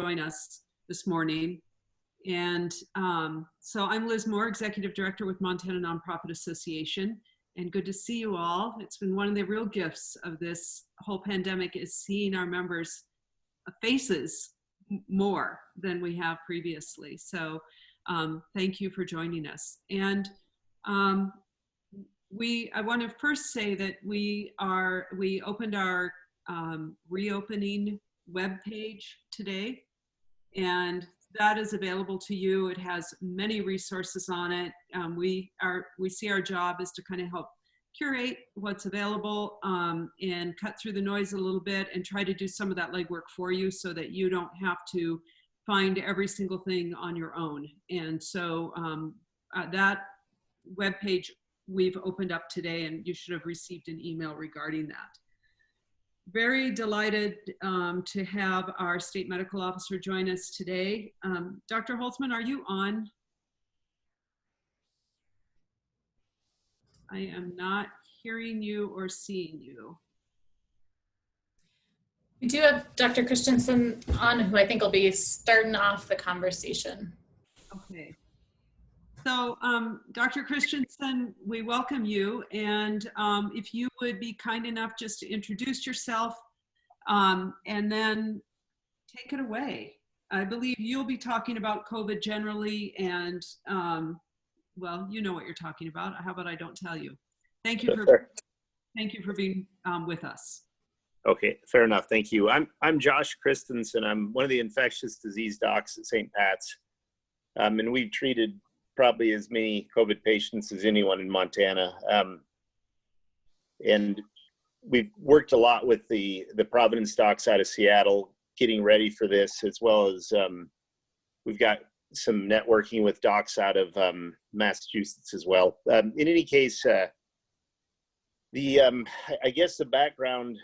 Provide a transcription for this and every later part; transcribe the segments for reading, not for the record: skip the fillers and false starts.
join us this morning. And so I'm Liz Moore, Executive Director with Montana Nonprofit Association, and good to see you all. It's been one of the real gifts of this whole pandemic is seeing our members' faces more than we have previously. So thank you for joining us. And I want to first say that we opened our reopening webpage today, and that is available to you. It has many resources on it. We see our job is to kind of help curate what's available and cut through the noise a little bit and try to do some of that legwork for you so that you don't have to find every single thing on your own. And so that webpage we've opened up today, and you should have received an email regarding that. Very delighted to have our state medical officer join us today. Dr. Holtzman, are you on? I am not hearing you or seeing you. We do have Dr. Christensen on, who I think will be starting off the conversation. Okay. So Dr. Christensen, we welcome you. And if you would be kind enough just to introduce yourself and then take it away. I believe you'll be talking about COVID generally, and well, you know what you're talking about. How about I don't tell you? Thank you for being with us. Okay, fair enough. Thank you. I'm Josh Christensen. I'm one of the infectious disease docs at St. Pat's, and we've treated probably as many COVID patients as anyone in Montana. And we've worked a lot with the Providence docs out of Seattle, getting ready for this, as well as we've got some networking with docs out of Massachusetts as well. In any case, I guess the background,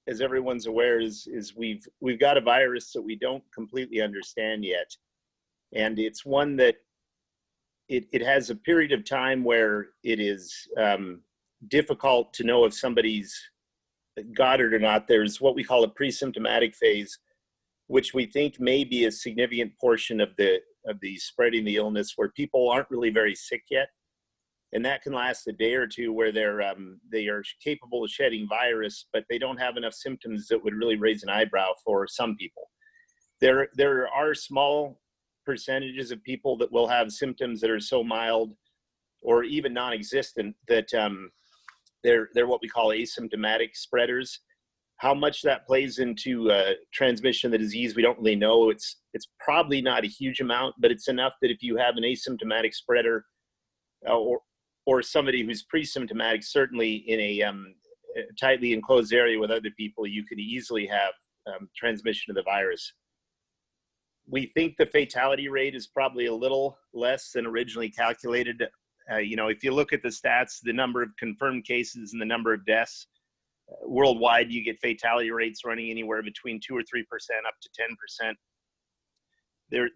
as everyone's aware, is we've got a virus that we don't completely understand yet. And it's one that it has a period of time where it is difficult to know if somebody's got it or not. There's what we call a pre-symptomatic phase, which we think may be a significant portion of the spreading the illness, where people aren't really very sick yet. And that can last a day or two, where they are capable of shedding virus, but they don't have enough symptoms that would really raise an eyebrow for some people. There are small percentages of people that will have symptoms that are so mild or even non-existent that they're what we call asymptomatic spreaders. How much that plays into transmission of the disease, we don't really know. It's probably not a huge amount, but it's enough that if you have an asymptomatic spreader or somebody who's pre-symptomatic, certainly in a tightly enclosed area with other people, you could easily have transmission of the virus. We think the fatality rate is probably a little less than originally calculated. If you look at the stats, the number of confirmed cases and the number of deaths, worldwide, you get fatality rates running anywhere between 2 or 3% up to 10%.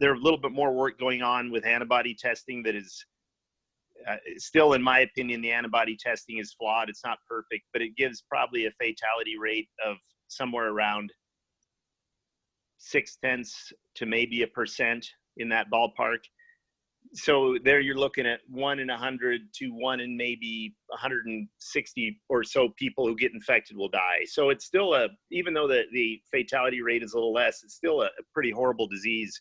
There's a little bit more work going on with antibody testing that is still, in my opinion, the antibody testing is flawed. It's not perfect, but it gives probably a fatality rate of somewhere around 0.6 to maybe 1% in that ballpark. So there you're looking at 1 in 100 to 1 in maybe 160 or so people who get infected will die. So it's still even though the fatality rate is a little less, it's still a pretty horrible disease.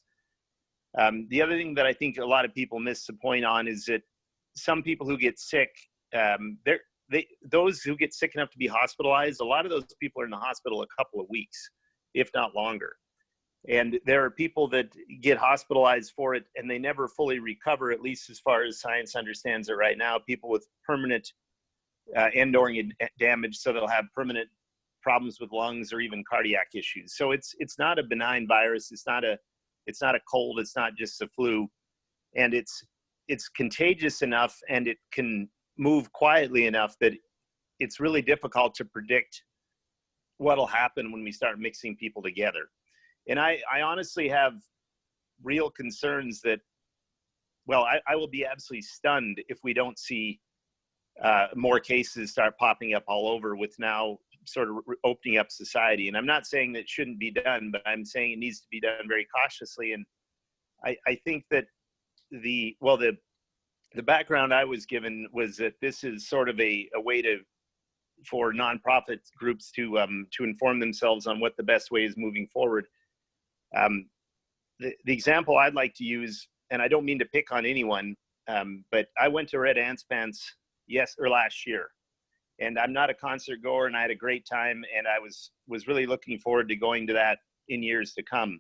The other thing that I think a lot of people miss the point on is that some people who get sick, those who get sick enough to be hospitalized, a lot of those people are in the hospital a couple of weeks, if not longer. And there are people that get hospitalized for it and they never fully recover, at least as far as science understands it right now. People with permanent end organ damage, so they'll have permanent problems with lungs or even cardiac issues. So it's not a benign virus. It's not a cold. It's not just the flu, and it's contagious enough and it can move quietly enough that it's really difficult to predict what'll happen when we start mixing people together. And I honestly have real concerns that, well, I will be absolutely stunned if we don't see more cases start popping up all over, with now sort of opening up society. And I'm not saying that it shouldn't be done, but I'm saying it needs to be done very cautiously. And I think that the background I was given was that this is sort of a way for nonprofit groups to inform themselves on what the best way is moving forward. The example I'd like to use, and I don't mean to pick on anyone, but I went to Red Ants Pants last year, and I'm not a concert goer, and I had a great time, and I was really looking forward to going to that in years to come.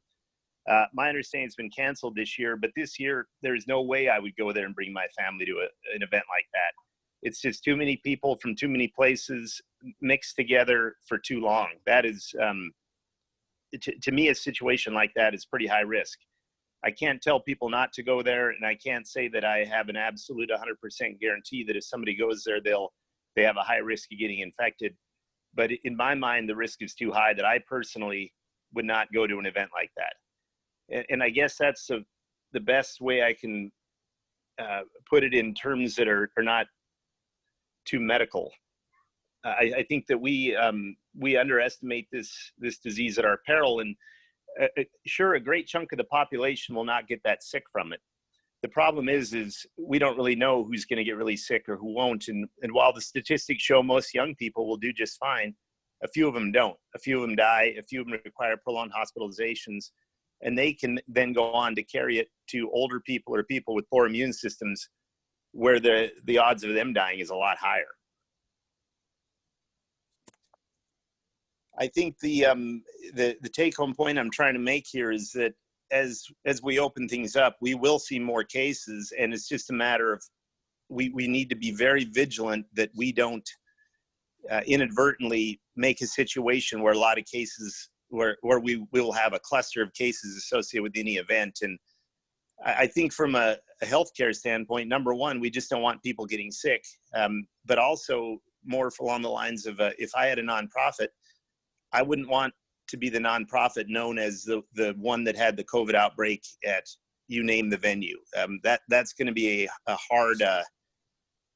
My understanding it's been canceled this year, but this year there's no way I would go there and bring my family to an event like that. It's just too many people from too many places mixed together for too long. That is, to me, a situation like that is pretty high risk. I can't tell people not to go there, and I can't say that I have an absolute 100% guarantee that if somebody goes there, they have a high risk of getting infected. But in my mind, the risk is too high that I personally would not go to an event like that. And I guess that's the best way I can put it in terms that are not too medical. I think that we underestimate this disease at our peril, and sure, a great chunk of the population will not get that sick from it. The problem is we don't really know who's going to get really sick or who won't. And while the statistics show most young people will do just fine, a few of them don't. A few of them die. A few of them require prolonged hospitalizations, and they can then go on to carry it to older people or people with poor immune systems, where the odds of them dying is a lot higher. I think the take-home point I'm trying to make here is that as we open things up, we will see more cases, and it's just a matter of we need to be very vigilant that we don't inadvertently make a situation where a lot of cases where we will have a cluster of cases associated with any event. And I think from a healthcare standpoint, number one, we just don't want people getting sick, but also more along the lines of if I had a nonprofit, I wouldn't want to be the nonprofit known as the one that had the COVID outbreak at you name the venue. That's going to be a hard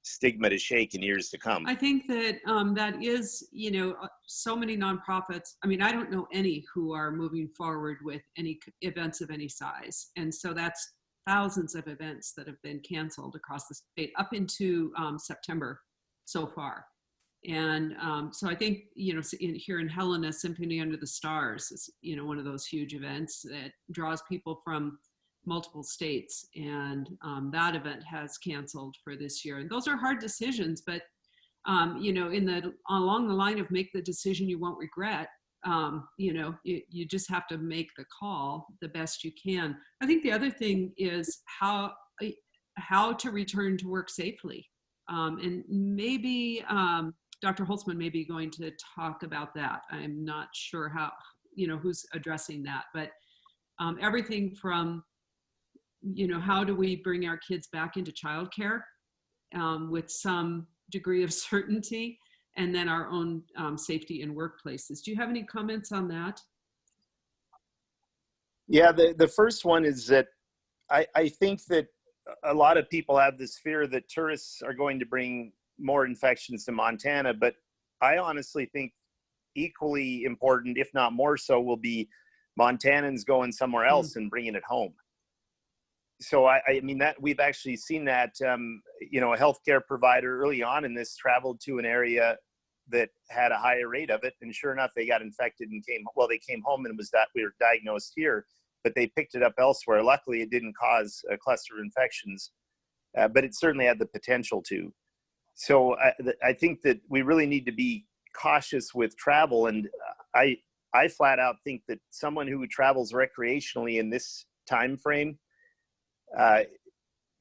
stigma to shake in years to come. I think that that is, so many nonprofits. I mean, I don't know any who are moving forward with any events of any size. And so that's thousands of events that have been canceled across the state up into September so far. And so I think, here in Helena, Symphony Under the Stars is, one of those huge events that draws people from multiple states. And that event has canceled for this year. And those are hard decisions, but, along the line of make the decision you won't regret, you just have to make the call the best you can. I think the other thing is how to return to work safely. And maybe Dr. Holtzman may be going to talk about that. I'm not sure how, who's addressing that, but everything from, how do we bring our kids back into childcare with some degree of certainty, and then our own safety in workplaces. Do you have any comments on that? Yeah, the first one is that I think that a lot of people have this fear that tourists are going to bring more infections to Montana, but I honestly think equally important, if not more so, will be Montanans going somewhere else and bringing it home. So I mean that we've actually seen that, a healthcare provider early on in this traveled to an area that had a higher rate of it, and sure enough, they got infected and they came home and we were diagnosed here, but they picked it up elsewhere. Luckily, it didn't cause a cluster of infections, but it certainly had the potential to. So I think that we really need to be cautious with travel, and I flat out think that someone who travels recreationally in this time frame,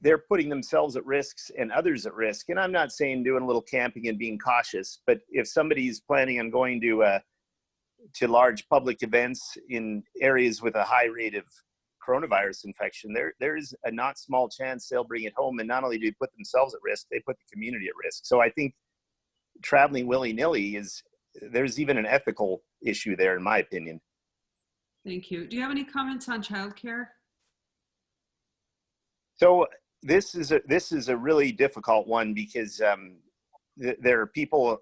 they're putting themselves at risks and others at risk. And I'm not saying doing a little camping and being cautious, but if somebody's planning on going to large public events in areas with a high rate of coronavirus infection, there is a not small chance they'll bring it home. And not only do they put themselves at risk, they put the community at risk. So I think traveling willy-nilly there's even an ethical issue there, in my opinion. Thank you. Do you have any comments on childcare? So this is a really difficult one because there are people,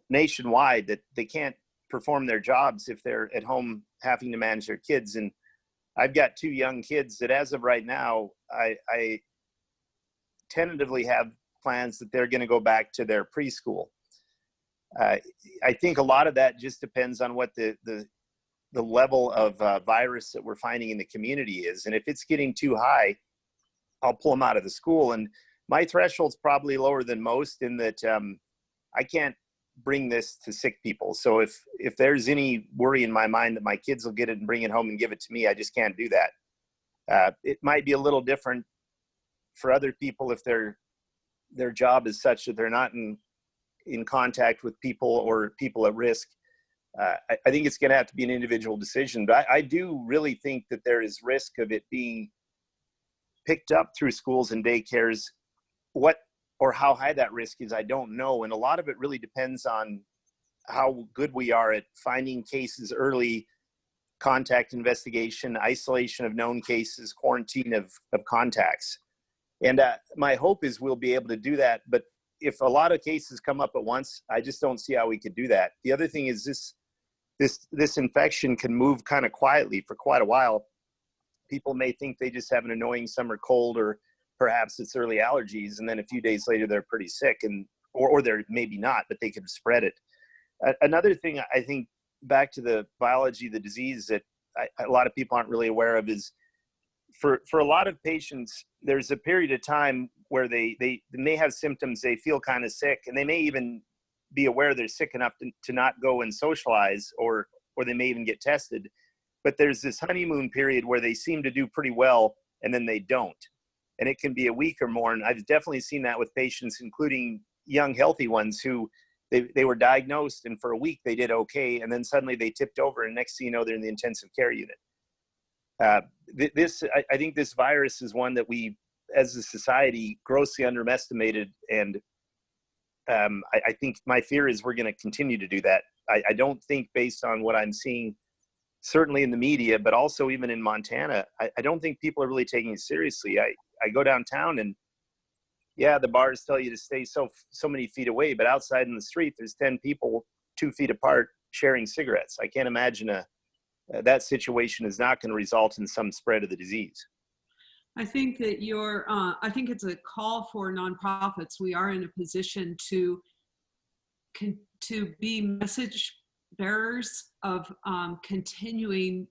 nationwide, that they can't perform their jobs if they're at home having to manage their kids. And I've got 2 young kids that, as of right now, I tentatively have plans that they're going to go back to their preschool. I think a lot of that just depends on what the level of virus that we're finding in the community is. And if it's getting too high, I'll pull them out of the school. And my threshold's probably lower than most, in that I can't bring this to sick people. So if there's any worry in my mind that my kids will get it and bring it home and give it to me, I just can't do that. It might be a little different for other people if their job is such that they're not in contact with people or people at risk. I think it's going to have to be an individual decision, but I do really think that there is risk of it being picked up through schools and daycares. What or how high that risk is, I don't know. And a lot of it really depends on how good we are at finding cases early, contact investigation, isolation of known cases, quarantine of contacts. And my hope is we'll be able to do that. But if a lot of cases come up at once, I just don't see how we could do that. The other thing is this infection can move kind of quietly for quite a while. People may think they just have an annoying summer cold, or perhaps it's early allergies, and then a few days later they're pretty sick, or they're maybe not, but they could spread it. Another thing, I think, back to the biology of the disease that a lot of people aren't really aware of, is for a lot of patients, there's a period of time where they may have symptoms, they feel kind of sick, and they may even be aware they're sick enough to not go and socialize, or they may even get tested. But there's this honeymoon period where they seem to do pretty well, and then they don't. And it can be a week or more. And I've definitely seen that with patients, including young, healthy ones, who they were diagnosed, and for a week they did okay, and then suddenly they tipped over, and next thing you know, they're in the intensive care unit. I think this virus is one that we, as a society, grossly underestimated. And I think my fear is we're going to continue to do that. I don't think, based on what I'm seeing, certainly in the media, but also even in Montana, I don't think people are really taking it seriously. I go downtown, and yeah, the bars tell you to stay so many feet away, but outside in the street, there's 10 people 2 feet apart sharing cigarettes. I can't imagine that situation is not going to result in some spread of the disease. I think that I think it's a call for nonprofits. We are in a position to be message bearers of continuing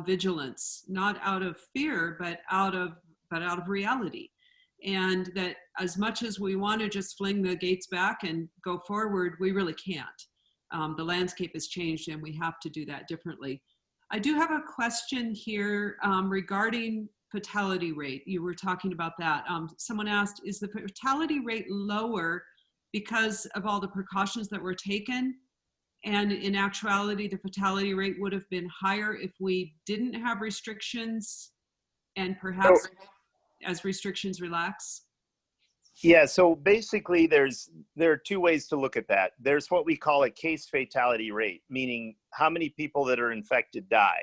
vigilance, not out of fear, but out of reality. And that as much as we want to just fling the gates back and go forward, we really can't. The landscape has changed, and we have to do that differently. I do have a question here regarding fatality rate. You were talking about that. Someone asked, is the fatality rate lower because of all the precautions that were taken? And in actuality, the fatality rate would have been higher if we didn't have restrictions, and perhaps as restrictions relax? Yeah, so basically there are 2 ways to look at that. There's what we call a case fatality rate, meaning how many people that are infected die.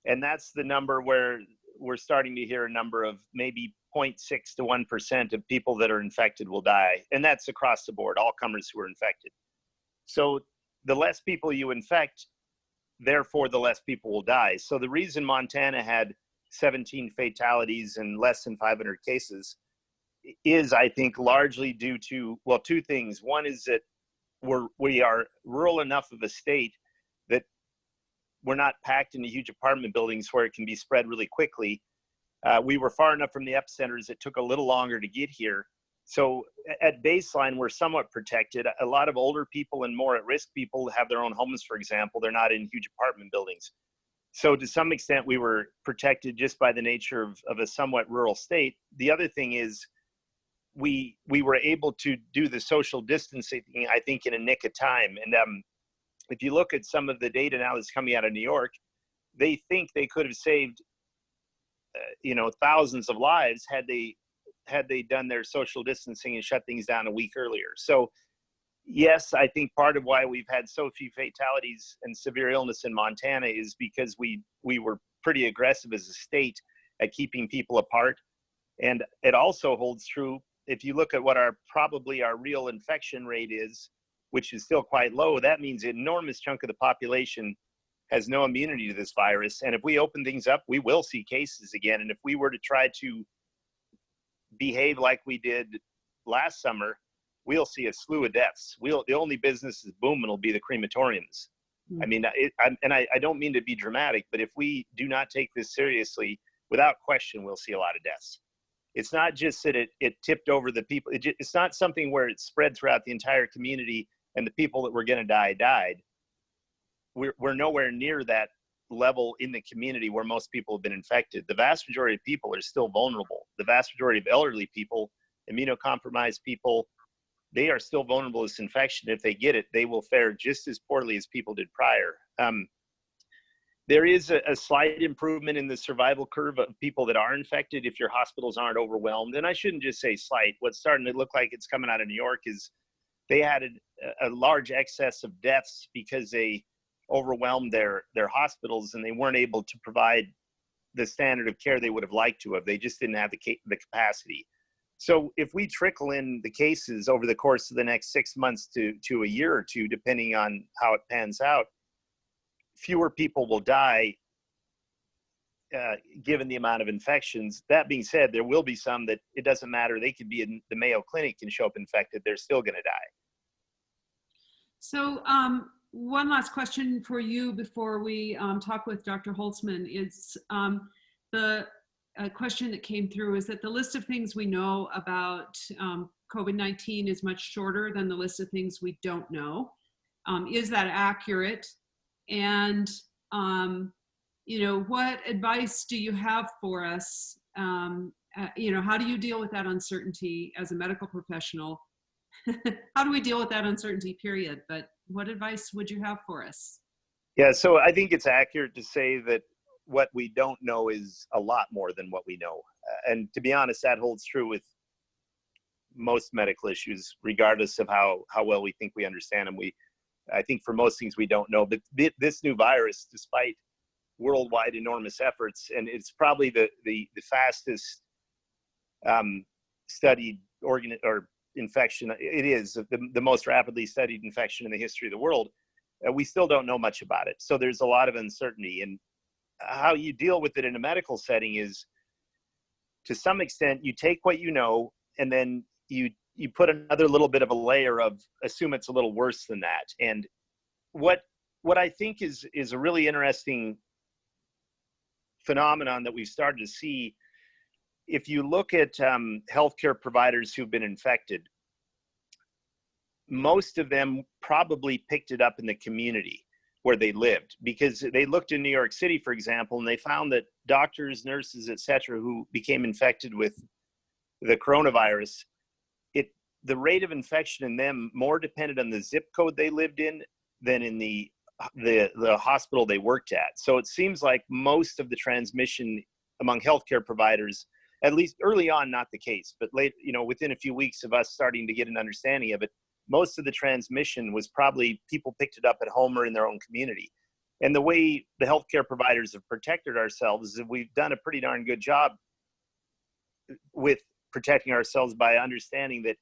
And that's the number where we're starting to hear a number of maybe 0.6 to 1% of people that are infected will die. And that's across the board, all comers who are infected. So the less people you infect, therefore the less people will die. So the reason Montana had 17 fatalities and less than 500 cases is, I think, largely due to, well, 2 things. One is that we are rural enough of a state that we're not packed into huge apartment buildings where it can be spread really quickly. We were far enough from the epicenters, it took a little longer to get here. So at baseline, we're somewhat protected. A lot of older people and more at-risk people have their own homes, for example. They're not in huge apartment buildings. So to some extent, we were protected just by the nature of a somewhat rural state. The other thing is we were able to do the social distancing, I think, in a nick of time. And if you look at some of the data now that's coming out of New York, they think they could have saved, thousands of lives had they done their social distancing and shut things down a week earlier. So yes, I think part of why we've had so few fatalities and severe illness in Montana is because we were pretty aggressive as a state at keeping people apart. And it also holds true if you look at what our real infection rate is. which is still quite low, that means an enormous chunk of the population has no immunity to this virus. And if we open things up, we will see cases again. And if we were to try to behave like we did last summer, we'll see a slew of deaths. The only business is booming will be the crematoriums. I mean, I don't mean to be dramatic, but if we do not take this seriously, without question, we'll see a lot of deaths. It's not just that it tipped over the people. It's not something where it spread throughout the entire community and the people that were going to die died. We're nowhere near that level in the community where most people have been infected. The vast majority of people are still vulnerable. The vast majority of elderly people, immunocompromised people, they are still vulnerable to this infection. If they get it, they will fare just as poorly as people did prior. There is a slight improvement in the survival curve of people that are infected if your hospitals aren't overwhelmed. And I shouldn't just say slight. What's starting to look like it's coming out of New York is they had a large excess of deaths because they overwhelmed their hospitals and they weren't able to provide the standard of care they would have liked to have. They just didn't have the capacity. So if we trickle in the cases over the course of the next 6 months to a year or two, depending on how it pans out, fewer people will die given the amount of infections. That being said, there will be some that it doesn't matter. They could be in the Mayo Clinic and show up infected. They're still going to die. So one last question for you before we talk with Dr. Holtzman is a question that came through is that the list of things we know about COVID-19 is much shorter than the list of things we don't know. Is that accurate? And, what advice do you have for us? How do you deal with that uncertainty as a medical professional? How do we deal with that uncertainty, period? But what advice would you have for us? Yeah, so I think it's accurate to say that what we don't know is a lot more than what we know. And to be honest, that holds true with most medical issues, regardless of how well we think we understand them. I think for most things we don't know, but this new virus, despite worldwide enormous efforts, and it's probably the fastest studied infection, it is the most rapidly studied infection in the history of the world. We still don't know much about it. So there's a lot of uncertainty. And how you deal with it in a medical setting is, to some extent, you take what you know, and then you put another little bit of a layer of assume it's a little worse than that. And what I think is a really interesting phenomenon that we've started to see, if you look at healthcare providers who've been infected, most of them probably picked it up in the community where they lived, because they looked in New York City, for example, and they found that doctors, nurses, et cetera, who became infected with the coronavirus, the rate of infection in them more depended on the zip code they lived in than in the hospital they worked at. So it seems like most of the transmission among healthcare providers, at least early on, not the case, but late, within a few weeks of us starting to get an understanding of it, most of the transmission was probably people picked it up at home or in their own community. And the way the healthcare providers have protected ourselves is that we've done a pretty darn good job with protecting ourselves by understanding that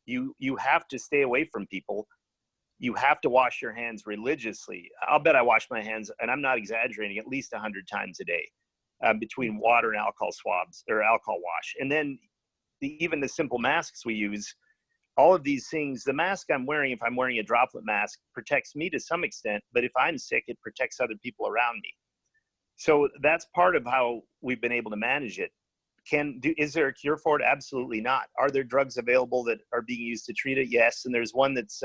you have to stay away from people. You have to wash your hands religiously. I'll bet I wash my hands, and I'm not exaggerating, at least 100 times a day between water and alcohol swabs or alcohol wash. And then even the simple masks we use, all of these things, the mask I'm wearing, if I'm wearing a droplet mask, protects me to some extent, but if I'm sick, it protects other people around me. So that's part of how we've been able to manage it. Is there a cure for it? Absolutely not. Are there drugs available that are being used to treat it? Yes. And there's one that's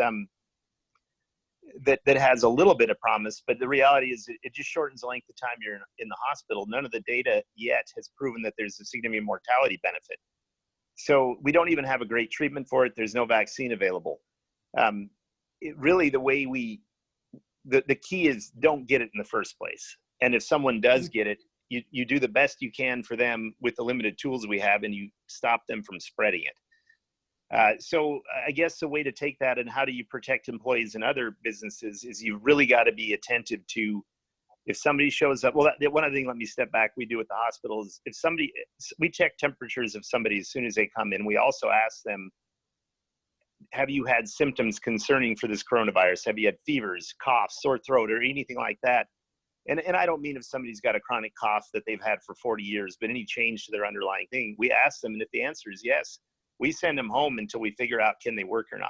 that has a little bit of promise, but the reality is it just shortens the length of time you're in the hospital. None of the data yet has proven that there's a significant mortality benefit. So we don't even have a great treatment for it. There's no vaccine available. Really, the key is don't get it in the first place. And if someone does get it, you do the best you can for them with the limited tools we have, and you stop them from spreading it. So I guess the way to take that and how do you protect employees in other businesses is you've really got to be attentive to, if somebody shows up, well, one other thing, let me step back, we do at the hospital is we check temperatures of somebody as soon as they come in. We also ask them, have you had symptoms concerning for this coronavirus? Have you had fevers, coughs, sore throat, or anything like that? And I don't mean if somebody's got a chronic cough that they've had for 40 years, but any change to their underlying thing. We ask them, and if the answer is yes, we send them home until we figure out can they work or not.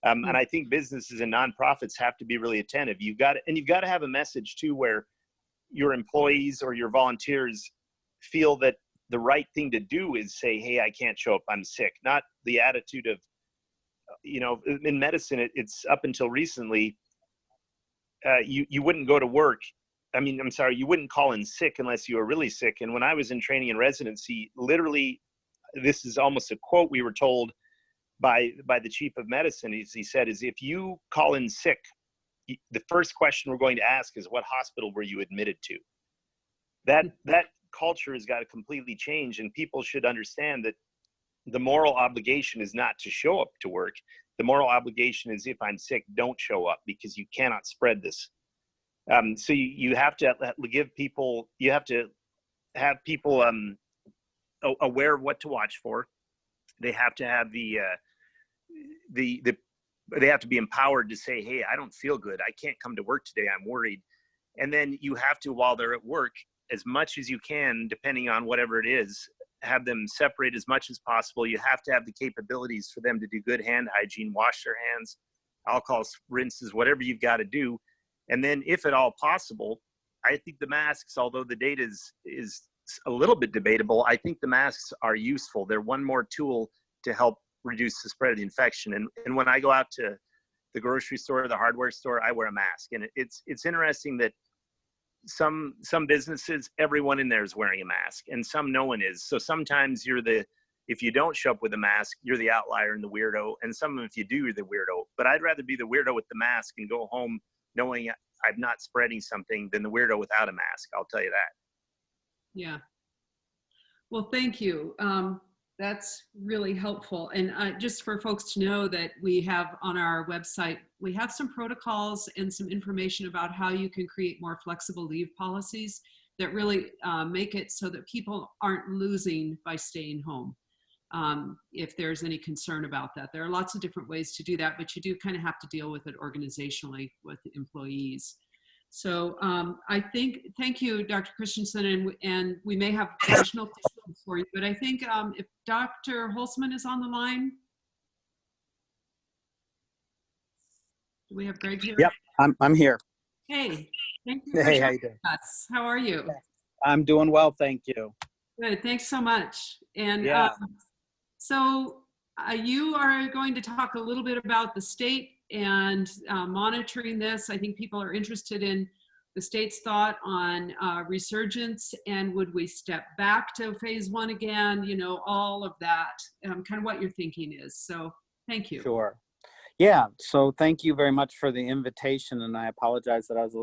And I think businesses and nonprofits have to be really attentive. You've got to have a message too, where your employees or your volunteers feel that the right thing to do is say, hey, I can't show up, I'm sick. Not the attitude of, in medicine, it's up until recently, you wouldn't go to work. You wouldn't call in sick unless you were really sick. And when I was in training and residency, literally, this is almost a quote we were told by the chief of medicine. He said, is if you call in sick, the first question we're going to ask is, what hospital were you admitted to? That culture has got to completely change, and people should understand that the moral obligation is not to show up to work. The moral obligation is, if I'm sick, don't show up, because you cannot spread this. So you have to give people, you have to have people aware of what to watch for. They have to have they have to be empowered to say, hey, I don't feel good, I can't come to work today, I'm worried. And then you have to, while they're at work, as much as you can, depending on whatever it is, have them separate as much as possible. You have to have the capabilities for them to do good hand hygiene, wash their hands, alcohol rinses, whatever you've got to do. And then, if at all possible, I think the masks, although the data is a little bit debatable, I think the masks are useful. They're one more tool to help reduce the spread of the infection. And when I go out to the grocery store or the hardware store, I wear a mask. And it's interesting that some businesses, everyone in there is wearing a mask, and some no one is. So sometimes if you don't show up with a mask, you're the outlier and the weirdo. And some if you do, you're the weirdo. But I'd rather be the weirdo with the mask and go home knowing I'm not spreading something than the weirdo without a mask. I'll tell you that. Yeah. Well, thank you. That's really helpful. And just for folks to know that we have on our website, we have some protocols and some information about how you can create more flexible leave policies that really make it so that people aren't losing by staying home. If there's any concern about that. There are lots of different ways to do that, but you do kind of have to deal with it organizationally with employees. So thank you, Dr. Christensen, and we may have additional questions for you, but I think if Dr. Holzman is on the line. Do we have Greg here? Yep, I'm here. Hey, thank you for Hey, how joining you doing? us. How are you? I'm doing well, thank you. Good, thanks so much. And Yeah. So you are going to talk a little bit about the state and monitoring this. I think people are interested in the state's thought on resurgence, and would we step back to phase 1 again, all of that, kind of what your thinking is. So thank you. Sure. Yeah, so thank you very much for the invitation, and I apologize that I was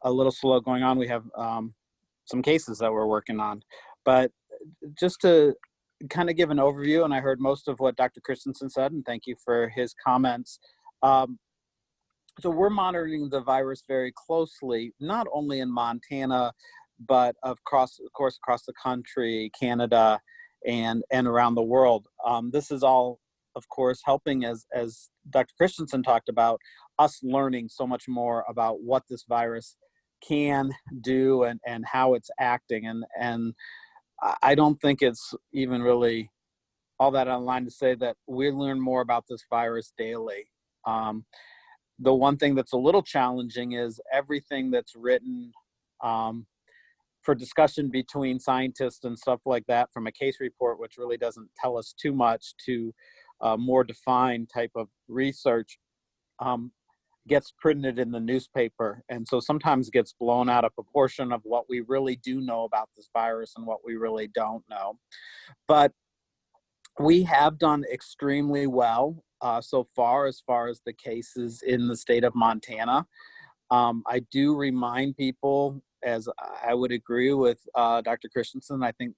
a little slow going on. We have some cases that we're working on, but just to kind of give an overview, and I heard most of what Dr. Christensen said, and thank you for his comments. So we're monitoring the virus very closely, not only in Montana, but of course across the country, Canada, and around the world. This is all, of course, helping, as Dr. Christensen talked about, us learning so much more about what this virus can do and how it's acting. And I don't think it's even really all that online to say that we learn more about this virus daily. The one thing that's a little challenging is everything that's written for discussion between scientists and stuff like that from a case report, which really doesn't tell us too much, to more defined type of research, gets printed in the newspaper, and so sometimes gets blown out of proportion of what we really do know about this virus and what we really don't know. But we have done extremely well so far as the cases in the state of Montana. I do remind people, as I would agree with Dr. Christensen, I think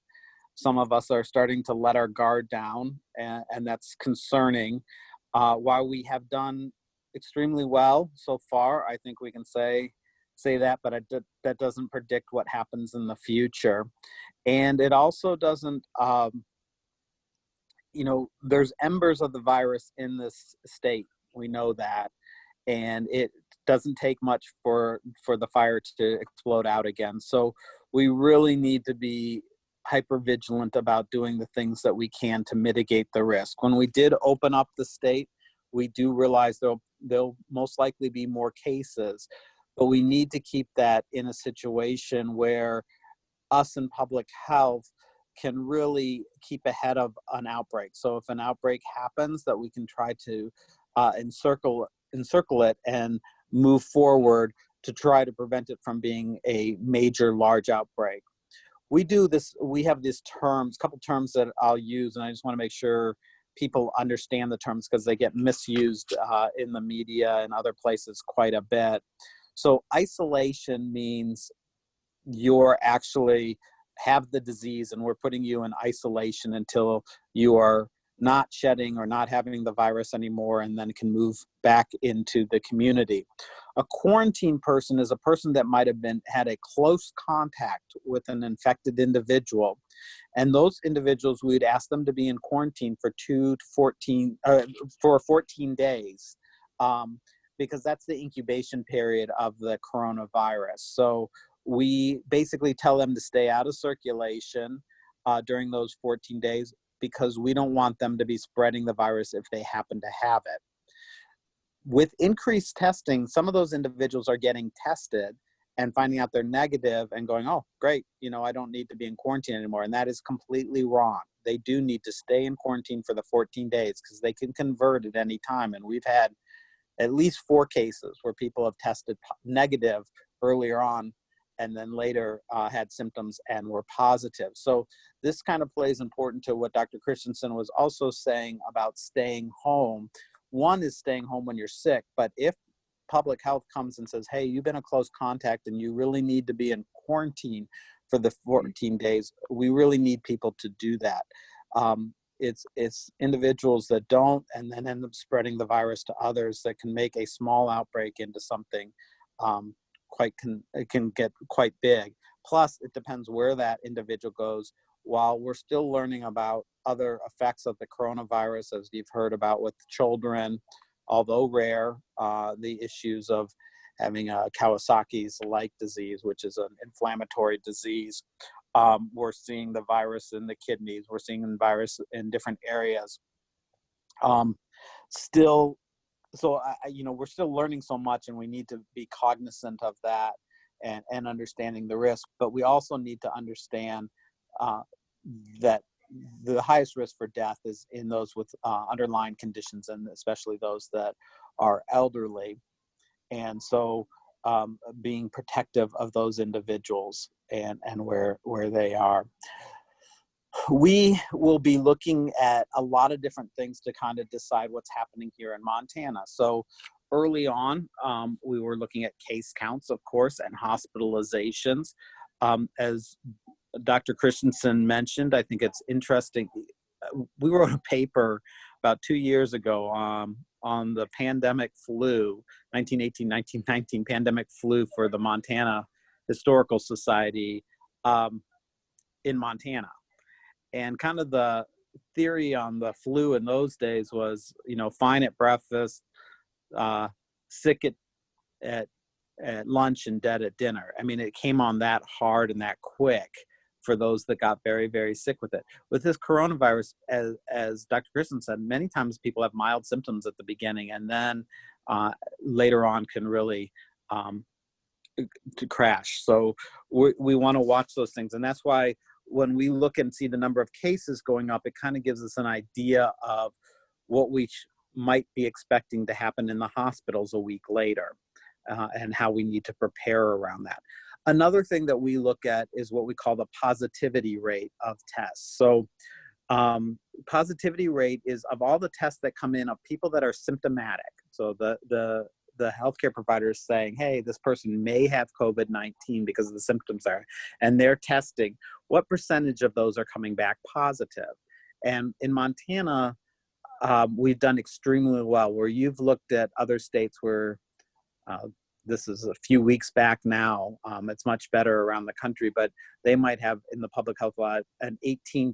some of us are starting to let our guard down, and that's concerning. While we have done extremely well so far, I think we can say that, but that doesn't predict what happens in the future. And it also doesn't there's embers of the virus in this state. We know that. And it doesn't take much for the fire to explode out again. So we really need to be hyper vigilant about doing the things that we can to mitigate the risk. When we did open up the state, we do realize there'll most likely be more cases, but we need to keep that in a situation where us in public health can really keep ahead of an outbreak. So if an outbreak happens, that we can try to encircle it and move forward to try to prevent it from being a major large outbreak. We have these terms, couple terms that I'll use, and I just want to make sure people understand the terms because they get misused in the media and other places quite a bit. So isolation means you're actually have the disease and we're putting you in isolation until you are not shedding or not having the virus anymore, and then can move back into the community. A quarantine person is a person that might have had a close contact with an infected individual, and those individuals, we'd ask them to be in quarantine for 14 days, because that's the incubation period of the coronavirus. So we basically tell them to stay out of circulation during those 14 days, because we don't want them to be spreading the virus if they happen to have it. With increased testing, some of those individuals are getting tested and finding out they're negative and going, oh, great, I don't need to be in quarantine anymore. And that is completely wrong. They do need to stay in quarantine for the 14 days because they can convert at any time. And we've had at least 4 cases where people have tested negative earlier on and then later had symptoms and were positive. So this kind of plays important to what Dr. Christensen was also saying about staying home. One is staying home when you're sick, but if public health comes and says, hey, you've been a close contact and you really need to be in quarantine for the 14 days, we really need people to do that. It's individuals that don't and then end up spreading the virus to others that can make a small outbreak into something it can get quite big. Plus, it depends where that individual goes. While we're still learning about other effects of the coronavirus, as you've heard about with children, although rare, the issues of having a Kawasaki's-like disease, which is an inflammatory disease. We're seeing the virus in the kidneys. We're seeing the virus in different areas. So we're still learning so much, and we need to be cognizant of that and understanding the risk. But we also need to understand that the highest risk for death is in those with underlying conditions, and especially those that are elderly. And so being protective of those individuals and where they are. We will be looking at a lot of different things to kind of decide what's happening here in Montana. So early on, we were looking at case counts, of course, and hospitalizations. As Dr. Christensen mentioned, I think it's interesting. We wrote a paper about 2 years ago on the pandemic flu, 1918, 1919 pandemic flu for the Montana Historical Society in Montana. And kind of the theory on the flu in those days was, fine at breakfast, sick at lunch, and dead at dinner. I mean, it came on that hard and that quick for those that got very, very sick with it. With this coronavirus, as Dr. Christensen said, many times people have mild symptoms at the beginning and then later on can really to crash. So we want to watch those things. And that's why when we look and see the number of cases going up, it kind of gives us an idea of what we might be expecting to happen in the hospitals a week later and how we need to prepare around that. Another thing that we look at is what we call the positivity rate of tests. So positivity rate is of all the tests that come in of people that are symptomatic. So the healthcare provider is saying, hey, this person may have COVID-19 because of the symptoms there, and they're testing. What percentage of those are coming back positive? And in Montana, we've done extremely well, where you've looked at other states where this is a few weeks back now. It's much better around the country, but they might have in the public health law an 18%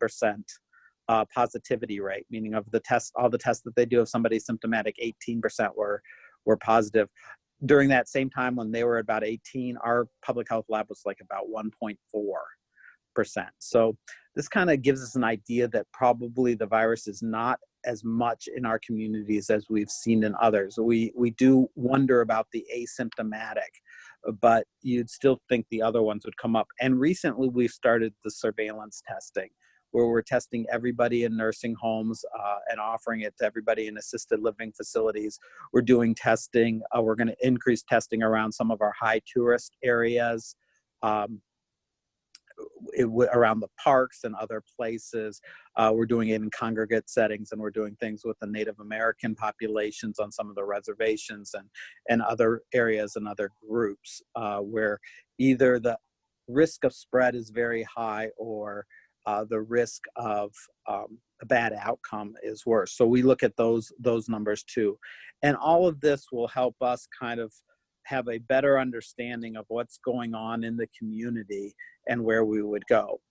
positivity rate, meaning of the test, all the tests that they do of somebody symptomatic, 18% were positive. During that same time when they were about 18, our public health lab was like about 1.4%. So this kind of gives us an idea that probably the virus is not as much in our communities as we've seen in others. We do wonder about the asymptomatic, but you'd still think the other ones would come up. And recently we've started the surveillance testing, where we're testing everybody in nursing homes and offering it to everybody in assisted living facilities. We're doing testing. We're going to increase testing around some of our high tourist areas, around the parks and other places. We're doing it in congregate settings, and we're doing things with the Native American populations on some of the reservations and other areas and other groups where either the risk of spread is very high or the risk of a bad outcome is worse. So we look at those numbers too. And all of this will help us kind of have a better understanding of what's going on in the community and where we would go.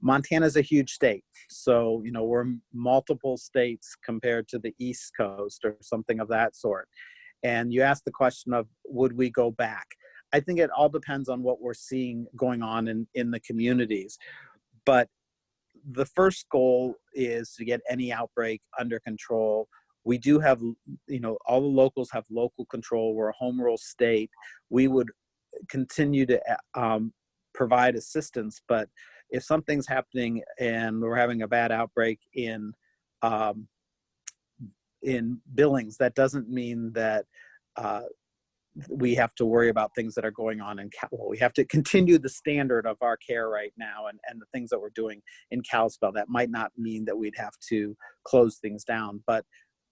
Montana is a huge state. So, you know, we're multiple states compared to the East Coast or something of that sort. And you asked the question of, would we go back? I think it all depends on what we're seeing going on in the communities. But the first goal is to get any outbreak under control. We do have, you know, all the locals have local control. We're a home rule state. We would continue to provide assistance, but if something's happening and we're having a bad outbreak in Billings, that doesn't mean that we have to worry about things that are going on in Cal. We have to continue the standard of our care right now and the things that we're doing in Kalispell. That might not mean that we'd have to close things down, but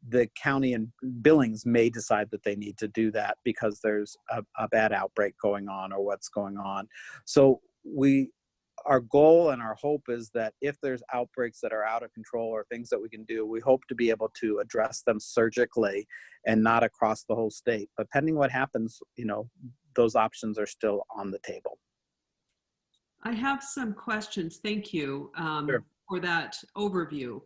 the county and Billings may decide that they need to do that because there's a bad outbreak going on or what's going on. So our goal and our hope is that if there's outbreaks that are out of control or things that we can do, we hope to be able to address them surgically and not across the whole state. But pending what happens, you know, those options are still on the table. I have some questions. Thank you Sure. for that overview.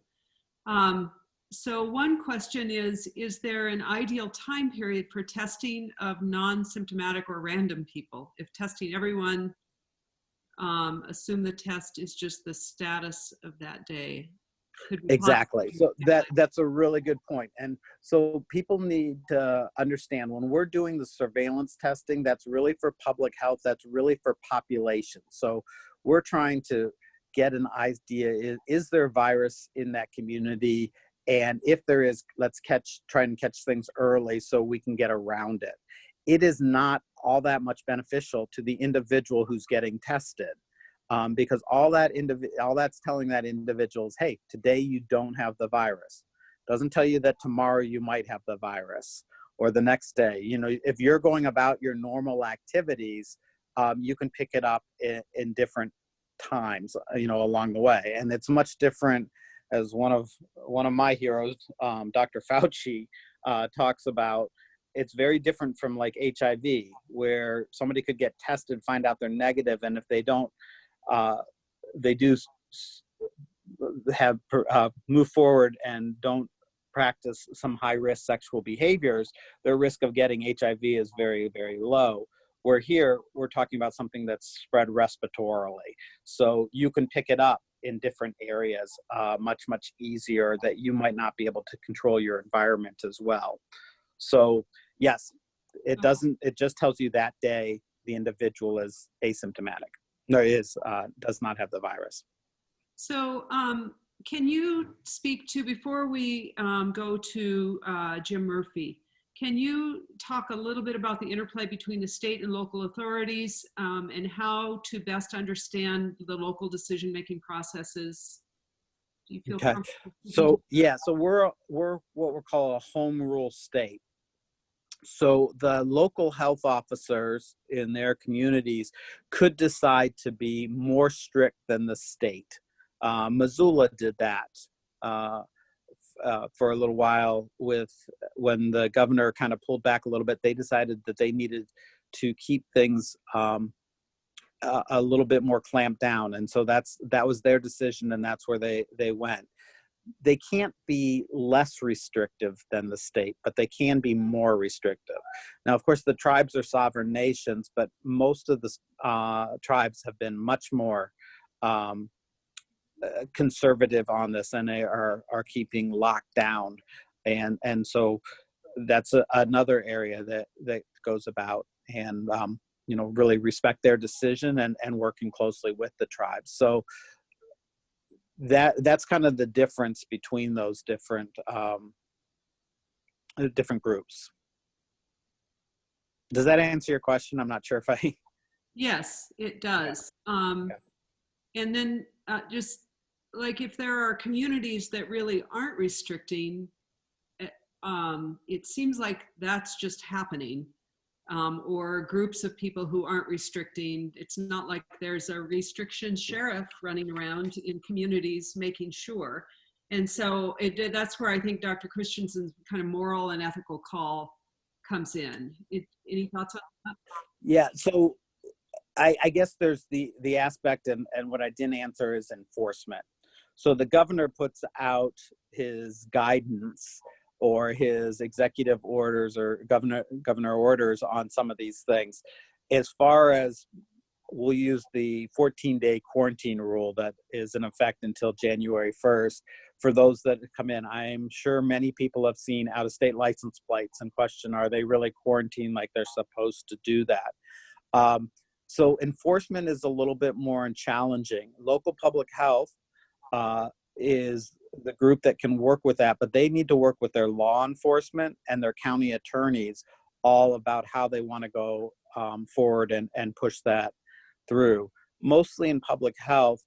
So one question is there an ideal time period for testing of non-symptomatic or random people? If testing everyone, assume the test is just the status of that day. Exactly. So that's a really good point. And so people need to understand when we're doing the surveillance testing, that's really for public health, that's really for population. So we're trying to get an idea, is there virus in that community? And if there is, let's try and catch things early so we can get around it. It is not all that much beneficial to the individual who's getting tested. Because all that's telling that individual is, hey, today you don't have the virus. Doesn't tell you that tomorrow you might have the virus or the next day. You know, if you're going about your normal activities, you can pick it up in different times, you know, along the way. And it's much different, as one of my heroes, Dr. Fauci, talks about. It's very different from like HIV, where somebody could get tested, find out they're negative, and if they don't, they do have move forward and don't practice some high-risk sexual behaviors, their risk of getting HIV is very, very low. Where here, we're talking about something that's spread respiratorily. So you can pick it up in different areas much, much easier that you might not be able to control your environment as well. So yes, it just tells you that day the individual is asymptomatic. No, does not have the virus. So can you speak to, before we go to Jim Murphy, can you talk a little bit about the interplay between the state and local authorities and how to best understand the local decision-making processes? Do you feel comfortable? So yeah, so we're what we're called a home rule state. So the local health officers in their communities could decide to be more strict than the state. Missoula did that for a little while. When the governor kind of pulled back a little bit, they decided that they needed to keep things a little bit more clamped down, and so that was their decision, and that's where they went. they can't be less restrictive than the state, but they can be more restrictive. Now, of course, the tribes are sovereign nations, but most of the tribes have been much more conservative on this, and they are keeping locked down, and so that's another area that goes about, and really respect their decision and working closely with the tribes. So that's kind of the difference between those different groups. Does that answer your question? I'm not sure if I. Yes, it does. And then just like if there are communities that really aren't restricting, it seems like that's just happening. Or groups of people who aren't restricting. It's not like there's a restriction sheriff running around in communities making sure. And so that's where I think Dr. Christensen's kind of moral and ethical call comes in. Any thoughts on that? Yeah, so I guess there's the aspect, and what I didn't answer is enforcement. So the governor puts out his guidance or his executive orders or governor orders on some of these things. As far as, we'll use the 14-day quarantine rule that is in effect until January 1st. For those that come in, I'm sure many people have seen out-of-state license plates and question, are they really quarantined like they're supposed to do that? So enforcement is a little bit more challenging. Local public health is the group that can work with that, but they need to work with their law enforcement and their county attorneys all about how they want to go forward and push that through. Mostly in public health,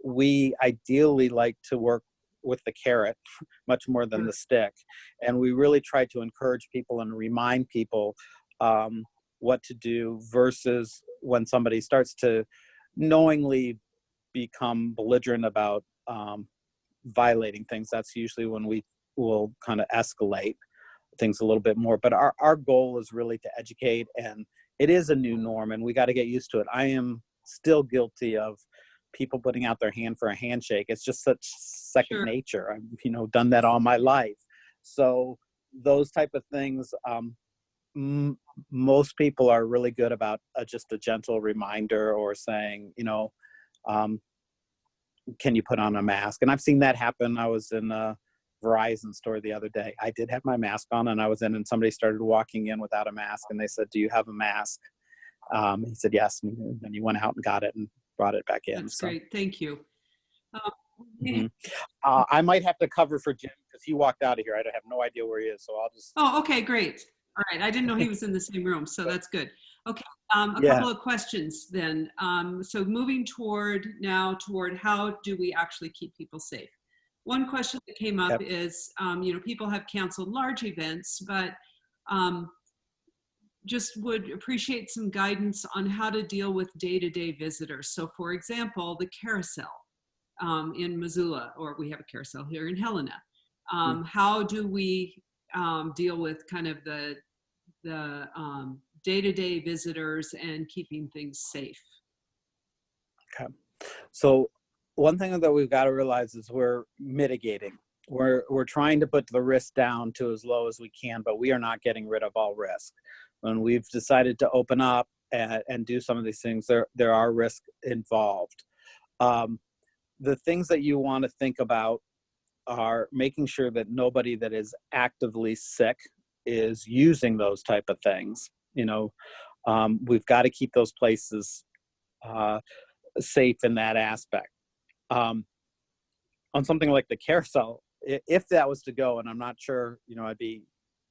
we ideally like to work with the carrot much more than the stick. And we really try to encourage people and remind people what to do, versus when somebody starts to knowingly become belligerent about violating things. That's usually when we will kind of escalate things a little bit more. But our goal is really to educate, and it is a new norm, and we got to get used to it. I am still guilty of people putting out their hand for a handshake. It's just such second nature. I've done that all my life. So those type of things, most people are really good about just a gentle reminder or saying, can you put on a mask? And I've seen that happen. I was in a Verizon store the other day. I did have my mask on, and I was in, and somebody started walking in without a mask, and they said, do you have a mask? He said, yes. And then he went out and got it and brought it back in. That's great. Thank you. I might have to cover for Jim because he walked out of here. I have no idea where he is, so I'll just. Oh, okay, great. All right. I didn't know he was in the same room, so that's good. Okay. Couple of questions then. So moving toward how do we actually keep people safe? One question that came up is, people have canceled large events, but just would appreciate some guidance on how to deal with day-to-day visitors. So for example, the carousel in Missoula, or we have a carousel here in Helena. How do we deal with kind of the day-to-day visitors and keeping things safe? Okay. So one thing that we've got to realize is we're mitigating. We're trying to put the risk down to as low as we can, but we are not getting rid of all risk. When we've decided to open up and do some of these things, there are risks involved. The things that you want to think about are making sure that nobody that is actively sick is using those type of things. We've got to keep those places safe in that aspect. On something like the carousel, if that was to go, and I'm not sure, I'd be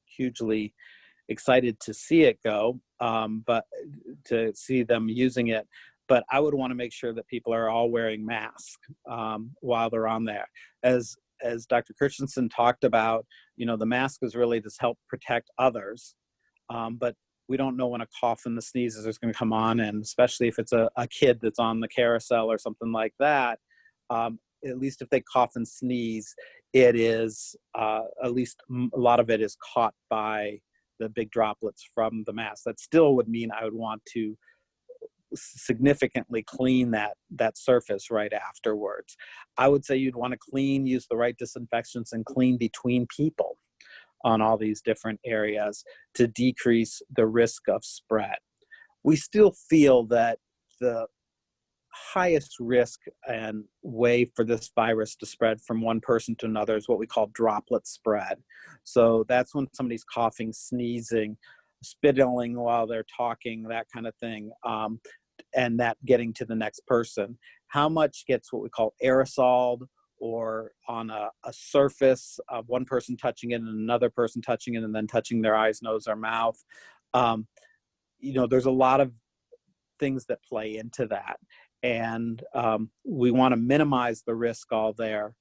hugely excited to see it go, but to see them using it. But I would want to make sure that people are all wearing masks while they're on there. As Dr. Christensen talked about, the mask is really to help protect others. But we don't know when a cough and the sneezes is going to come on, and especially if it's a kid that's on the carousel or something like that, at least if they cough and sneeze, it is, at least a lot of it is caught by the big droplets from the mask. That still would mean I would want to significantly clean that surface right afterwards. I would say you'd want to use the right disinfectants and clean between people on all these different areas to decrease the risk of spread. We still feel that the highest risk and way for this virus to spread from one person to another is what we call droplet spread. So that's when somebody's coughing, sneezing, spitting while they're talking, that kind of thing, and that getting to the next person. How much gets what we call aerosoled or on a surface of one person touching it and another person touching it and then touching their eyes, nose, or mouth. There's a lot of things that play into that. And we want to minimize the risk all there,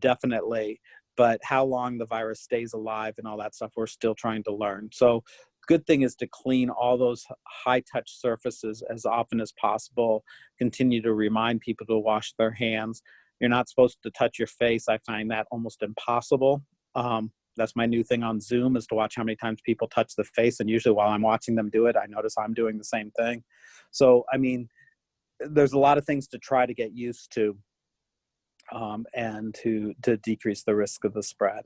definitely. But how long the virus stays alive and all that stuff, we're still trying to learn. So good thing is to clean all those high touch surfaces as often as possible. Continue to remind people to wash their hands. You're not supposed to touch your face. I find that almost impossible. That's my new thing on Zoom, is to watch how many times people touch the face. And usually while I'm watching them do it, I notice I'm doing the same thing. So, I mean, there's a lot of things to try to get used to and to decrease the risk of the spread.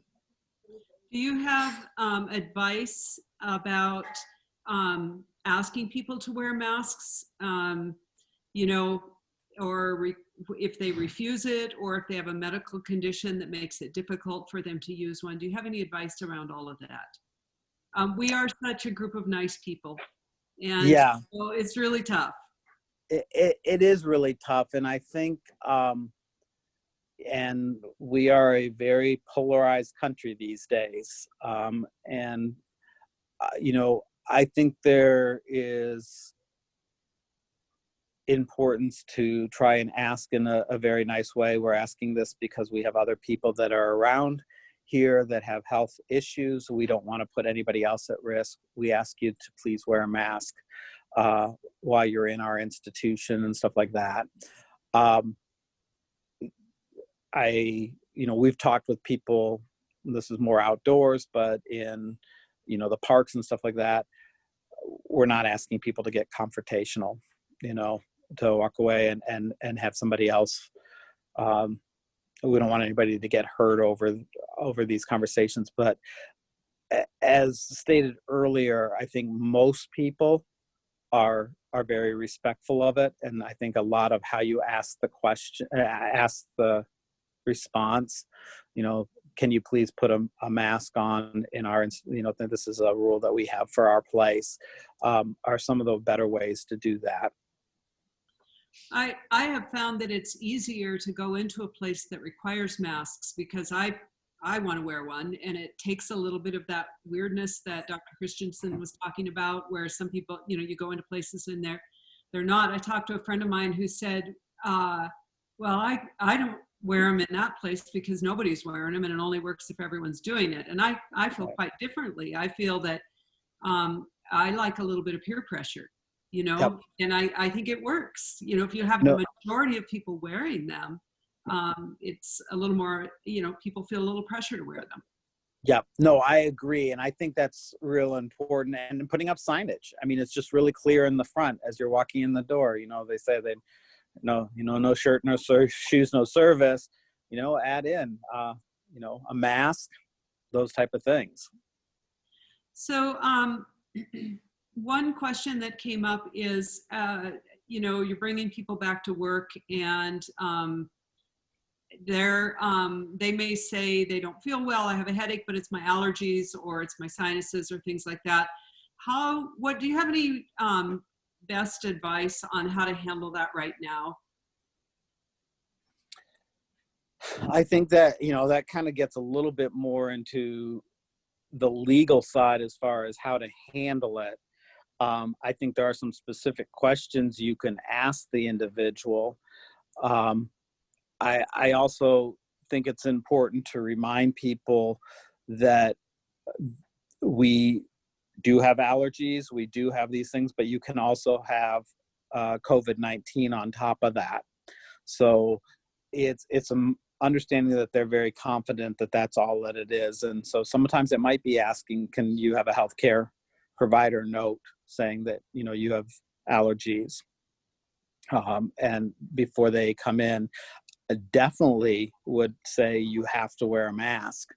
Do you have advice about asking people to wear masks, or if they refuse it, or if they have a medical condition that makes it difficult for them to use one? Do you have any advice around all of that? We are such a group of nice people, and yeah, so it's really tough. It is really tough. And I think, and we are a very polarized country these days. I think there is importance to try and ask in a very nice way. We're asking this because we have other people that are around here that have health issues. We don't want to put anybody else at risk. We ask you to please wear a mask while you're in our institution and stuff like that. We've talked with people, this is more outdoors, but in, the parks and stuff like that, we're not asking people to get confrontational, to walk away and have somebody else. We don't want anybody to get hurt over these conversations. But as stated earlier, I think most people are very respectful of it. And I think a lot of how you ask the question, ask the response, can you please put a mask on in our, this is a rule that we have for our place, are some of the better ways to do that. I have found that it's easier to go into a place that requires masks because I want to wear one, and it takes a little bit of that weirdness that Dr. Christensen was talking about, where some people, you go into places and they're not. I talked to a friend of mine who said, well, I don't wear them in that place because nobody's wearing them, and it only works if everyone's doing it. And I feel quite differently. I feel that I like a little bit of peer pressure, Yep. and I think it works. If you have the majority of people wearing them, it's a little more, people feel a little pressure to wear them. Yeah, no, I agree. And I think that's real important. And putting up signage. I mean, it's just really clear in the front as you're walking in the door. They say no shirt, no shoes, no service, add in, a mask, those type of things. So one question that came up is, you're bringing people back to work, and they may say they don't feel well, I have a headache, but it's my allergies or it's my sinuses or things like that. What do you have any best advice on how to handle that right now? I think that, that kind of gets a little bit more into the legal side as far as how to handle it. I think there are some specific questions you can ask the individual. I also think it's important to remind people that we do have allergies, we do have these things, but you can also have COVID-19 on top of that. So it's understanding that they're very confident that that's all that it is. And so sometimes it might be asking, can you have a healthcare provider note saying that, you have allergies. And before they come in, I definitely would say you have to wear a mask,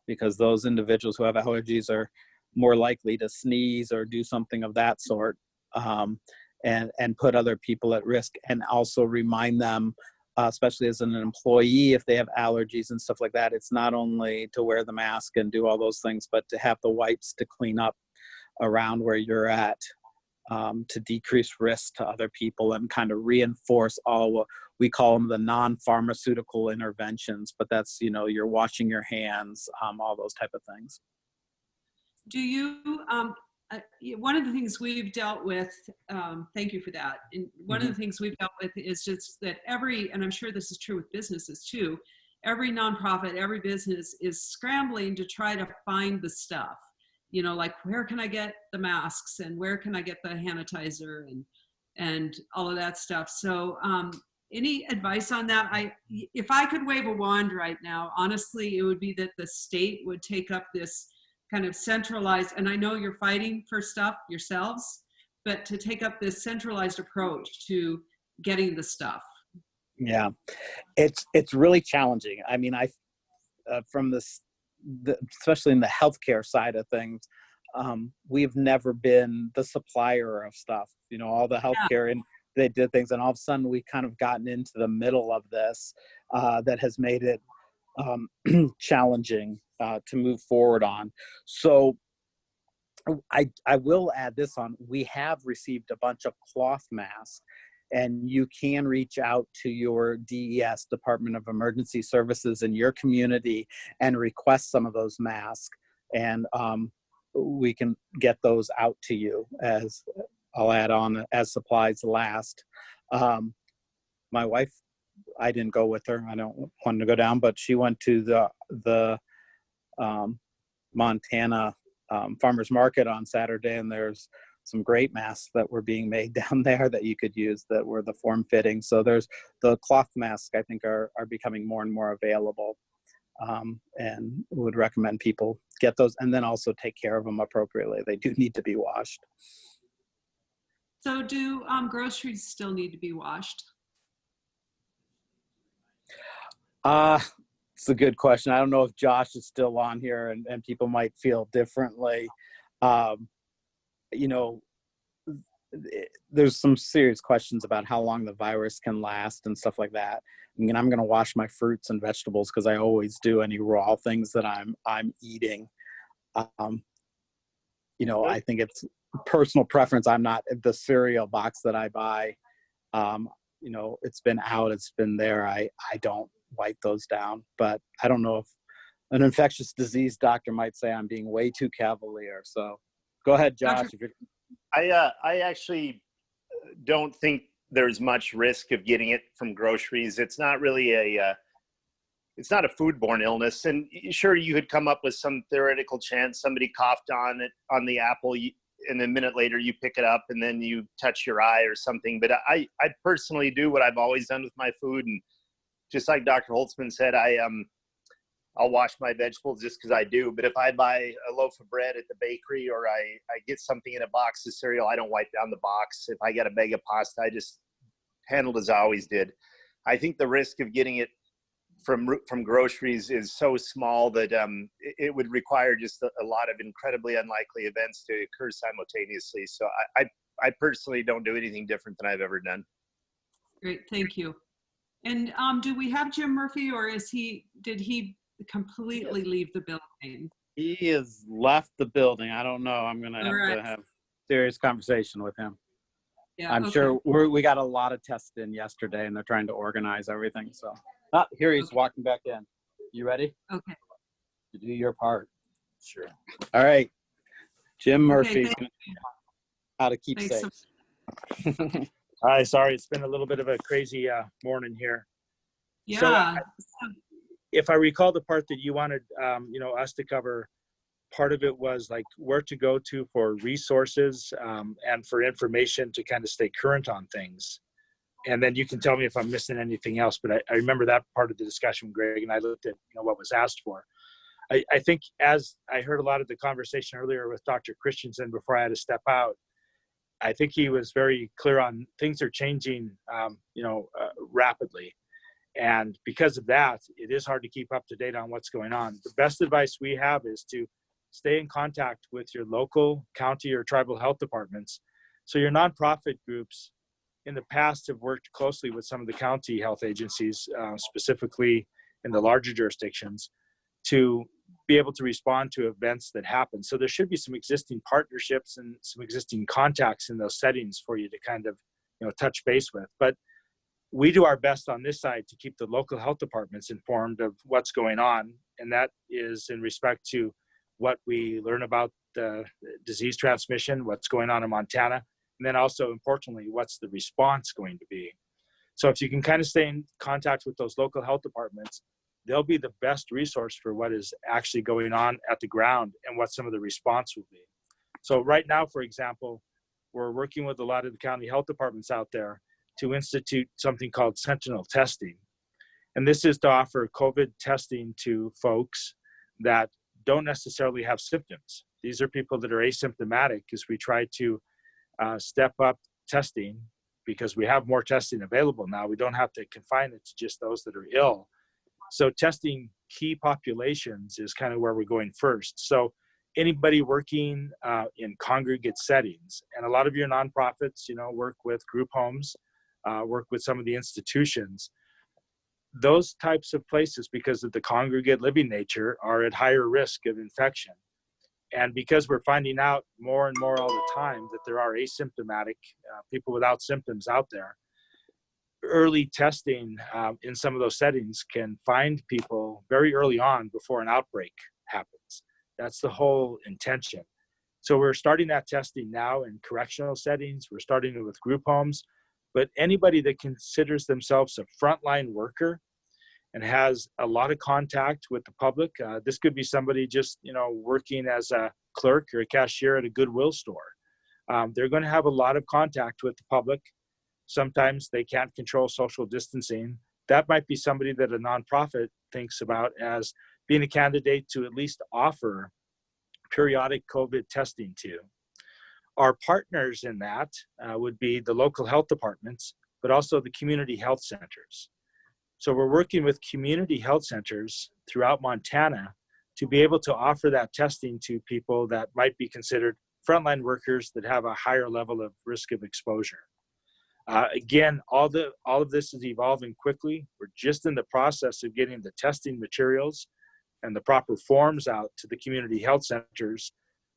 because those individuals who have allergies are more likely to sneeze or do something of that sort, and put other people at risk. And also remind them, especially as an employee, if they have allergies and stuff like that, it's not only to wear the mask and do all those things, but to have the wipes to clean up around where you're at, to decrease risk to other people and kind of reinforce all what we call them the non-pharmaceutical interventions. But that's, you're washing your hands, all those type of things. Do you, one of the things we've dealt with, thank you for that. And one of the things we've dealt with is just that and I'm sure this is true with businesses too, every nonprofit, every business is scrambling to try to find the stuff, like where can I get the masks and where can I get the sanitizer and all of that stuff. So any advice on that? If I could wave a wand right now, honestly, it would be that the state would take up this kind of centralized, and I know you're fighting for stuff yourselves, but to take up this centralized approach to getting the stuff. Yeah, it's really challenging. I mean, from especially in the healthcare side of things, we've never been the supplier of stuff. All the healthcare, and they did things, and all of a sudden we kind of gotten into the middle of this, that has made it challenging to move forward on. So I will add this on. We have received a bunch of cloth masks, and you can reach out to your DES, Department of Emergency Services, in your community and request some of those masks, and we can get those out to you, as I'll add on, as supplies last. My wife, I didn't go with her. I don't want to go down, but she went to the Montana farmers market on Saturday, and there's some great masks that were being made down there that you could use that were the form fitting. So there's the cloth masks, I think, are becoming more and more available, and would recommend people get those, and then also take care of them appropriately. They do need to be washed. So do groceries still need to be washed? It's a good question. I don't know if Josh is still on here, and people might feel differently. There's some serious questions about how long the virus can last and stuff like that. I mean, I'm going to wash my fruits and vegetables, because I always do, any raw things that I'm eating. I think it's personal preference. I'm not, the cereal box that I buy, it's been out, it's been there. I don't wipe those down, but I don't know if an infectious disease doctor might say I'm being way too cavalier. So go ahead, Josh. I actually don't think there's much risk of getting it from groceries. It's not really it's not a foodborne illness. And sure, you could come up with some theoretical chance somebody coughed on the apple, and a minute later you pick it up and then you touch your eye or something. But I personally do what I've always done with my food. And just like Dr. Holtzman said, I'll wash my vegetables just because I do. But if I buy a loaf of bread at the bakery, or I get something in a box of cereal, I don't wipe down the box. If I get a bag of pasta, I just handle it as I always did. I think the risk of getting it from groceries is so small that it would require just a lot of incredibly unlikely events to occur simultaneously. So I personally don't do anything different than I've ever done. Great, thank you. And do we have Jim Murphy, or did he completely leave the building? He has left the building. I don't know. I'm going to have to have a serious conversation with him. Yeah, I'm sure we got a lot of tests in yesterday, and they're trying to organize everything. So here he's walking back in. You ready? Okay. To do your part. Sure. All right. Jim Murphy's going to tell you how to keep safe. Hi, sorry, it's been a little bit of a crazy morning here. Yeah. So if I recall the part that you wanted, us to cover, part of it was like where to go to for resources and for information to kind of stay current on things. And then you can tell me if I'm missing anything else. But I remember that part of the discussion, Greg, and I looked at what was asked for. I think as I heard a lot of the conversation earlier with Dr. Christensen before I had to step out, I think he was very clear on things are changing, rapidly. And because of that, it is hard to keep up to date on what's going on. The best advice we have is to stay in contact with your local, county, or tribal health departments. So your nonprofit groups in the past have worked closely with some of the county health agencies, specifically in the larger jurisdictions, to be able to respond to events that happen. So there should be some existing partnerships and some existing contacts in those settings for you to kind of, touch base with. But we do our best on this side to keep the local health departments informed of what's going on. And that is in respect to what we learn about the disease transmission, what's going on in Montana, and then also importantly, what's the response going to be. So if you can kind of stay in contact with those local health departments, they'll be the best resource for what is actually going on at the ground and what some of the response will be. So right now, for example, we're working with a lot of the county health departments out there to institute something called sentinel testing. And this is to offer COVID testing to folks that don't necessarily have symptoms. These are people that are asymptomatic, as we try to step up testing because we have more testing available now. We don't have to confine it to just those that are ill. So testing key populations is kind of where we're going first. So anybody working in congregate settings, and a lot of your nonprofits, work with group homes, work with some of the institutions. Those types of places, because of the congregate living nature, are at higher risk of infection. And because we're finding out more and more all the time that there are asymptomatic people without symptoms out there, early testing in some of those settings can find people very early on before an outbreak happens. That's the whole intention. So we're starting that testing now in correctional settings. We're starting it with group homes. But anybody that considers themselves a frontline worker and has a lot of contact with the public, this could be somebody just, working as a clerk or a cashier at a Goodwill store. They're going to have a lot of contact with the public. Sometimes they can't control social distancing. That might be somebody that a nonprofit thinks about as being a candidate to at least offer periodic COVID testing to. Our partners in that would be the local health departments, but also the community health centers. So we're working with community health centers throughout Montana to be able to offer that testing to people that might be considered frontline workers that have a higher level of risk of exposure. Again, all of this is evolving quickly. We're just in the process of getting the testing materials and the proper forms out to the community health centers.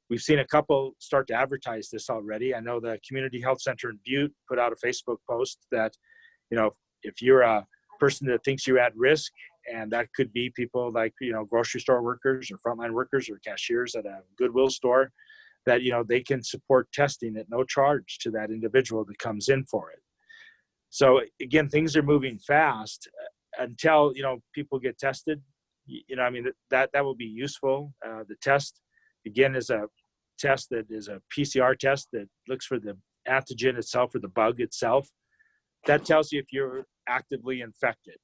We've seen a couple start to advertise this already. I know the Community Health Center in Butte put out a Facebook post that, if you're a person that thinks you're at risk, and that could be people like, grocery store workers or frontline workers or cashiers at a Goodwill store, that, they can support testing at no charge to that individual that comes in for it. So again, things are moving fast until, people get tested. That will be useful. The test, again, is a test that is a PCR test that looks for the antigen itself or the bug itself. That tells you if you're actively infected.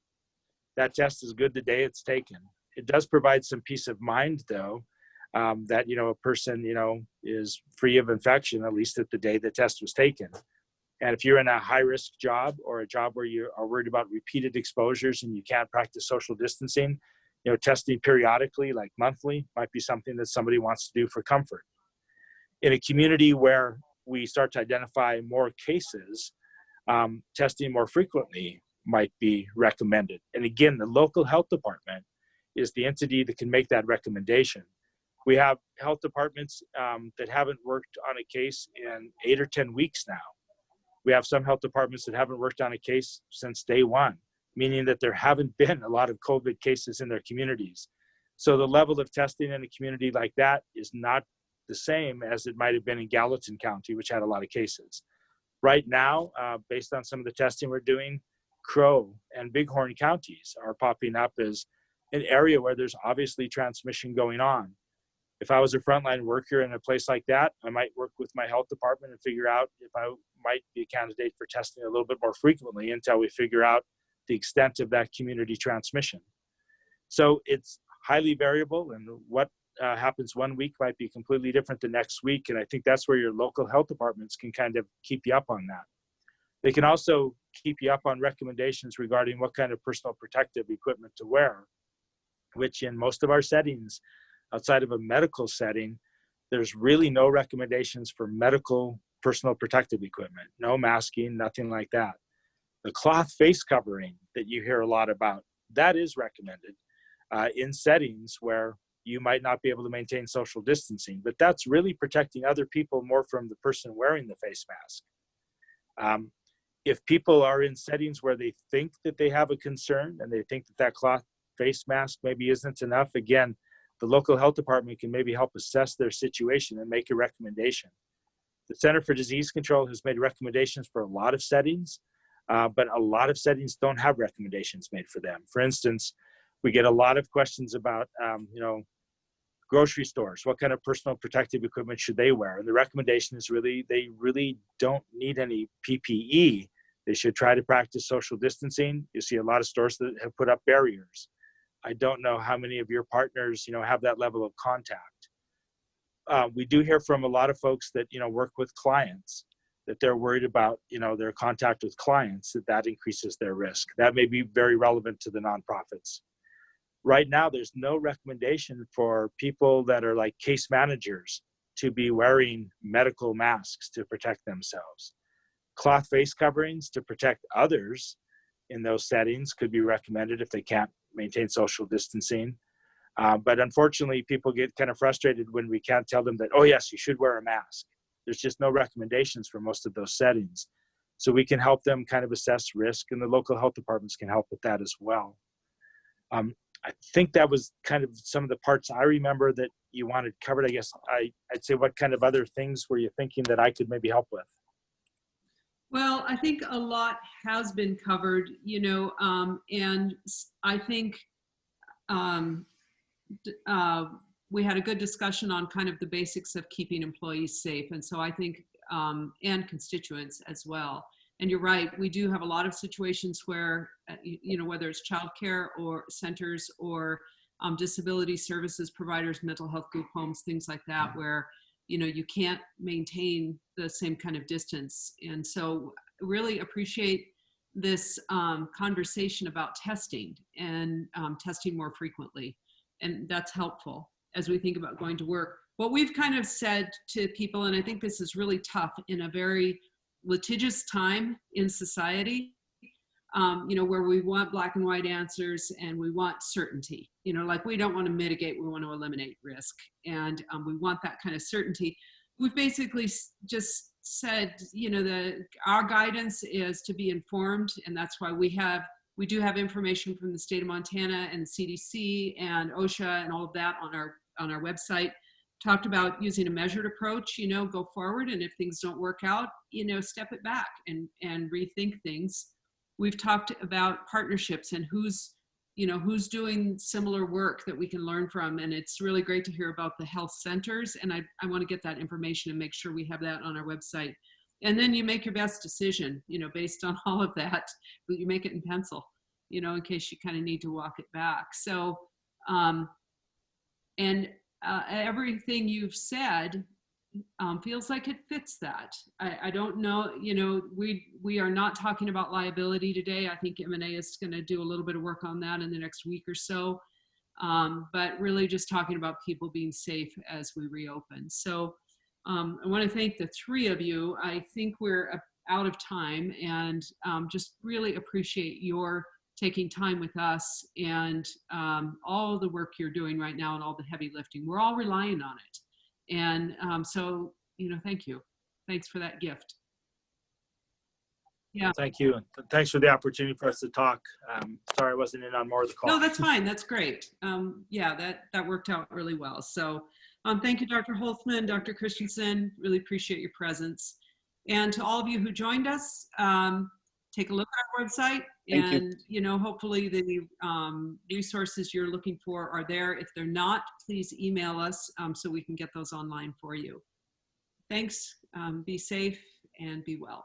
That test is good the day it's taken. It does provide some peace of mind, though, that, a person, is free of infection, at least at the day the test was taken. And if you're in a high-risk job or a job where you are worried about repeated exposures and you can't practice social distancing, testing periodically, like monthly, might be something that somebody wants to do for comfort. In a community where we start to identify more cases, testing more frequently might be recommended. And again, the local health department is the entity that can make that recommendation. We have health departments that haven't worked on a case in 8 or 10 weeks now. We have some health departments that haven't worked on a case since day one, meaning that there haven't been a lot of COVID cases in their communities. So the level of testing in a community like that is not the same as it might have been in Gallatin County, which had a lot of cases. Right now, based on some of the testing we're doing, Crow and Bighorn counties are popping up as an area where there's obviously transmission going on. If I was a frontline worker in a place like that, I might work with my health department and figure out if I might be a candidate for testing a little bit more frequently until we figure out the extent of that community transmission. So it's highly variable, and what happens one week might be completely different the next week. And I think that's where your local health departments can kind of keep you up on that. They can also keep you up on recommendations regarding what kind of personal protective equipment to wear, which in most of our settings, outside of a medical setting, there's really no recommendations for medical personal protective equipment, no masking, nothing like that. The cloth face covering that you hear a lot about, that is recommended in settings where you might not be able to maintain social distancing, but that's really protecting other people more from the person wearing the face mask. If people are in settings where they think that they have a concern and they think that that cloth face mask maybe isn't enough, again, the local health department can maybe help assess their situation and make a recommendation. The Center for Disease Control has made recommendations for a lot of settings, but a lot of settings don't have recommendations made for them. For instance, we get a lot of questions about, grocery stores. What kind of personal protective equipment should they wear? And the recommendation is they really don't need any PPE. They should try to practice social distancing. You see a lot of stores that have put up barriers. I don't know how many of your partners, have that level of contact. We do hear from a lot of folks that, work with clients, that they're worried about, their contact with clients, that increases their risk. That may be very relevant to the nonprofits. Right now, there's no recommendation for people that are like case managers to be wearing medical masks to protect themselves. Cloth face coverings to protect others in those settings could be recommended if they can't maintain social distancing. But unfortunately, people get kind of frustrated when we can't tell them that, oh yes, you should wear a mask. There's just no recommendations for most of those settings. So we can help them kind of assess risk, and the local health departments can help with that as well. I think that was kind of some of the parts I remember that you wanted covered. I guess I'd say, what kind of other things were you thinking that I could maybe help with? Well, I think a lot has been covered, and I think we had a good discussion on kind of the basics of keeping employees safe. And so I think, and constituents as well. And you're right, we do have a lot of situations where, whether it's childcare or centers or disability services providers, mental health group homes, things like that, where, you can't maintain the same kind of distance. And so really appreciate this conversation about testing and testing more frequently. And that's helpful as we think about going to work. What we've kind of said to people, and I think this is really tough in a very litigious time in society, where we want black and white answers and we want certainty, like we don't want to mitigate, we want to eliminate risk. And we want that kind of certainty. We've basically just said, our guidance is to be informed. And that's why we do have information from the state of Montana and the CDC and OSHA and all of that on our website. Talked about using a measured approach, go forward. And if things don't work out, step it back and rethink things. We've talked about partnerships and who's doing similar work that we can learn from. And it's really great to hear about the health centers. And I want to get that information and make sure we have that on our website. And then you make your best decision, based on all of that, but you make it in pencil, in case you kind of need to walk it back. So, everything you've said feels like it fits that. I don't know, we are not talking about liability today. I think MNA is going to do a little bit of work on that in the next week or so, but really just talking about people being safe as we reopen. So I want to thank the three of you. I think we're out of time, and just really appreciate your taking time with us and all the work you're doing right now and all the heavy lifting. We're all relying on it. And so, thank you. Thanks for that gift. Yeah. Thank you. Thanks for the opportunity for us to talk. Sorry I wasn't in on more of the call. No, that's fine. That's great. Yeah, that worked out really well. So thank you, Dr. Holtzman, Dr. Christensen. Really appreciate your presence. And to all of you who joined us, take a look at our website. And, hopefully the resources you're looking for are there. If they're not, please email us so we can get those online for you. Thanks. Be safe and be well.